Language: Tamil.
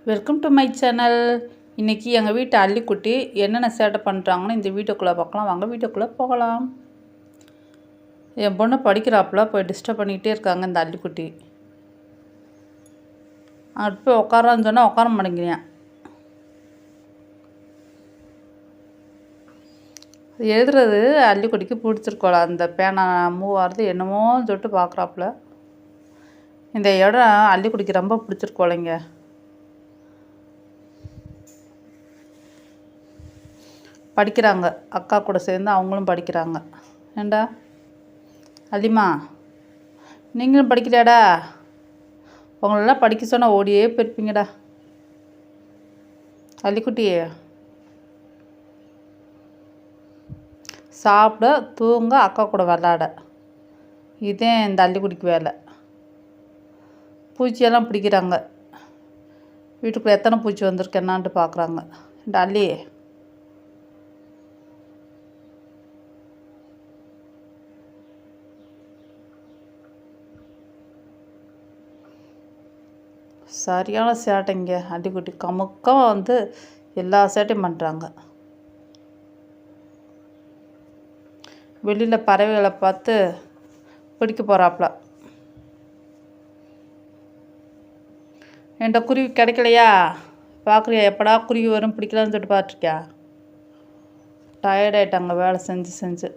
Welcome to my channel. இன்றைக்கி எங்கள் வீட்டு அள்ளிக்குட்டி என்னென்ன சேட்டை பண்ணுறாங்கன்னு இந்த வீட்டுக்குள்ளே பார்க்கலாம். வாங்க வீட்டுக்குள்ளே போகலாம். என் பொண்ணு படிக்கிறாப்புல போய் டிஸ்டர்ப் பண்ணிக்கிட்டே இருக்காங்க இந்த அள்ளிக்குட்டி. அங்கே போய் உட்காரான்னு சொன்னால் உட்கார மாட்டேங்கிறேன். எழுதுறது அள்ளிக்குட்டிக்கு பிடிச்சிருக்கோல, அந்த பேனா மூவ் ஆகிறது என்னமோ சொல்லிட்டு பார்க்குறாப்புல. இந்த இடம் அள்ளிக்குட்டிக்கு ரொம்ப பிடிச்சிருக்கோலைங்க. படிக்கிறாங்க, அக்கா கூட சேர்ந்து அவங்களும் படிக்கிறாங்க. ஏண்டா அள்ளிமா, நீங்களும் படிக்கிறியாடா? உங்களெல்லாம் படிக்க சொன்னால் ஓடியே போயிருப்பீங்கடா. அள்ளிக்குட்டி சாப்பிட, தூங்க, அக்கா கூட விளாட, இதே இந்த அள்ளிக்குட்டிக்கு வேலை. பூச்சியெல்லாம் பிடிக்கிறாங்க. வீட்டுக்குள்ளே எத்தனை பூச்சி வந்திருக்கு என்னான்ட்டு பார்க்குறாங்க. இந்த அள்ளி சரியான சேட்டைங்க. அள்ளிக்குட்டி கமுக்கம் வந்து எல்லா சேட்டையும் பண்ணுறாங்க. வெளியில் பறவைகளை பார்த்து பிடிக்க போகிறாப்புல. என்கிட்ட குருவி கிடைக்கலையா? பார்க்குறியா எப்படா குருவி வரும் பிடிக்கலான்னு சொல்லிட்டு பார்த்துருக்கியா? டயர்டாயிட்டாங்க வேலை செஞ்சு செஞ்சு.